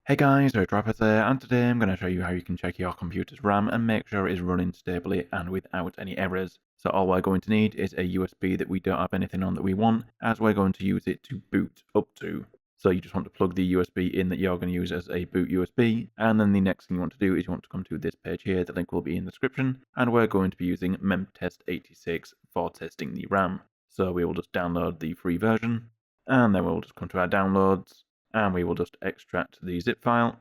Hey guys, R4GE VipeRzZ, and today I'm going to show you how you can check your computer's RAM and make sure it is running stably and without any errors. So all we're going to need is a USB that we don't have anything on that we want, as we're going to use it to boot up to. So you just want to plug the USB in that you're going to use as a boot USB, and then the next thing you want to do is you want to come to this page here. The link will be in the description, and we're going to be using memtest86 for testing the RAM. So we will just download the free version, and then we'll just come to our downloads, and we will just extract the zip file,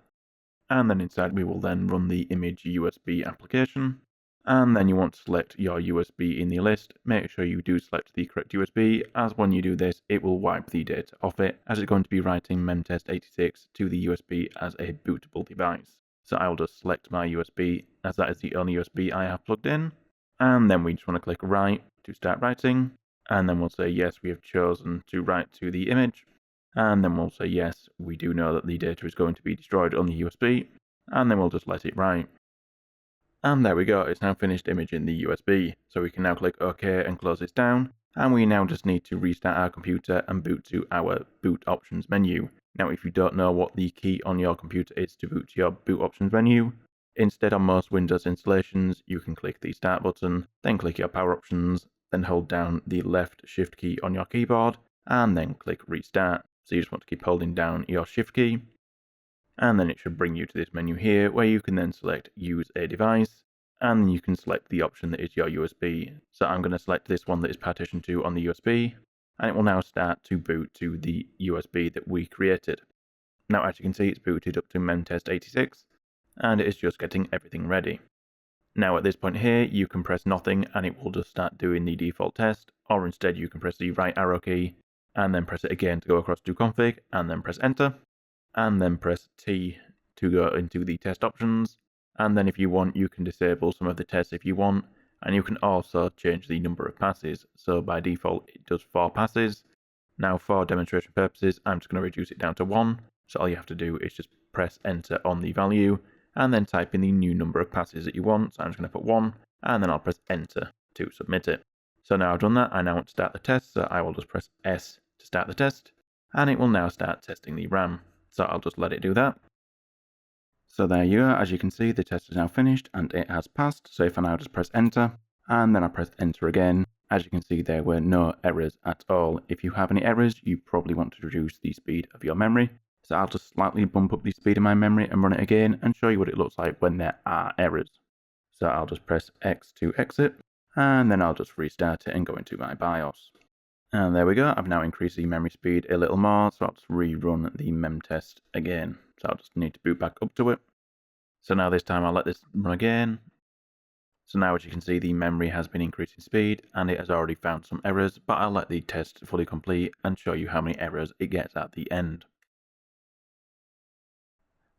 and then inside we will then run the image USB application, and then you want to select your USB in the list. Make sure you do select the correct USB, as when you do this it will wipe the data off it, as it's going to be writing memtest86 to the USB as a bootable device. So I'll just select my USB, as that is the only USB I have plugged in, and then we just want to click write to start writing, and then we'll say yes, we have chosen to write to the image. And then we'll say yes, we do know that the data is going to be destroyed on the USB, and then we'll just let it write. And there we go, it's now finished imaging the USB. So we can now click OK and close this down, and we now just need to restart our computer and boot to our boot options menu. Now if you don't know what the key on your computer is to boot to your boot options menu, instead on most Windows installations you can click the start button, then click your power options, then hold down the left shift key on your keyboard, and then click restart. So you just want to keep holding down your shift key, and then it should bring you to this menu here where you can then select use a device, and then you can select the option that is your USB. So I'm going to select this one that is partitioned to on the USB, and it will now start to boot to the USB that we created. Now as you can see it's booted up to memtest86, and it is just getting everything ready. Now at this point here you can press nothing and it will just start doing the default test, or instead you can press the right arrow key and then press it again to go across to config, and then press enter, and then press T to go into the test options, and then if you want you can disable some of the tests if you want, and you can also change the number of passes. So by default it does 4 passes. Now for demonstration purposes I'm just going to reduce it down to 1, so all you have to do is just press enter on the value and then type in the new number of passes that you want. So I'm just going to put 1, and then I'll press enter to submit it. So now I've done that, I now want to start the test, so I will just press S to start the test, and it will now start testing the RAM. So I'll just let it do that. So there you are, as you can see the test is now finished and it has passed. So if I now just press enter, and then I press enter again, as you can see there were no errors at all. If you have any errors you probably want to reduce the speed of your memory. So I'll just slightly bump up the speed of my memory and run it again and show you what it looks like when there are errors. So I'll just press X to exit, and then I'll just restart it and go into my BIOS. And there we go, I've now increased the memory speed a little more, so I'll just rerun the mem test again. So I'll just need to boot back up to it. So now this time I'll let this run again. So now as you can see the memory has been increasing speed and it has already found some errors, but I'll let the test fully complete and show you how many errors it gets at the end.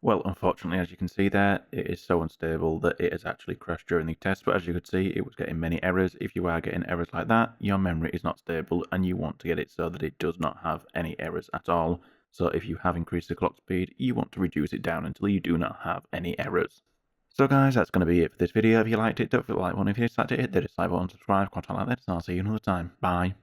Well, unfortunately, as you can see there, it is so unstable that it has actually crashed during the test, but as you could see, it was getting many errors. If you are getting errors like that, your memory is not stable and you want to get it so that it does not have any errors at all. So if you have increased the clock speed, you want to reduce it down until you do not have any errors. So guys, that's going to be it for this video. If you liked it, don't forget to like one. If you disliked it, hit the dislike button, subscribe, contact like this, and I'll see you another time. Bye.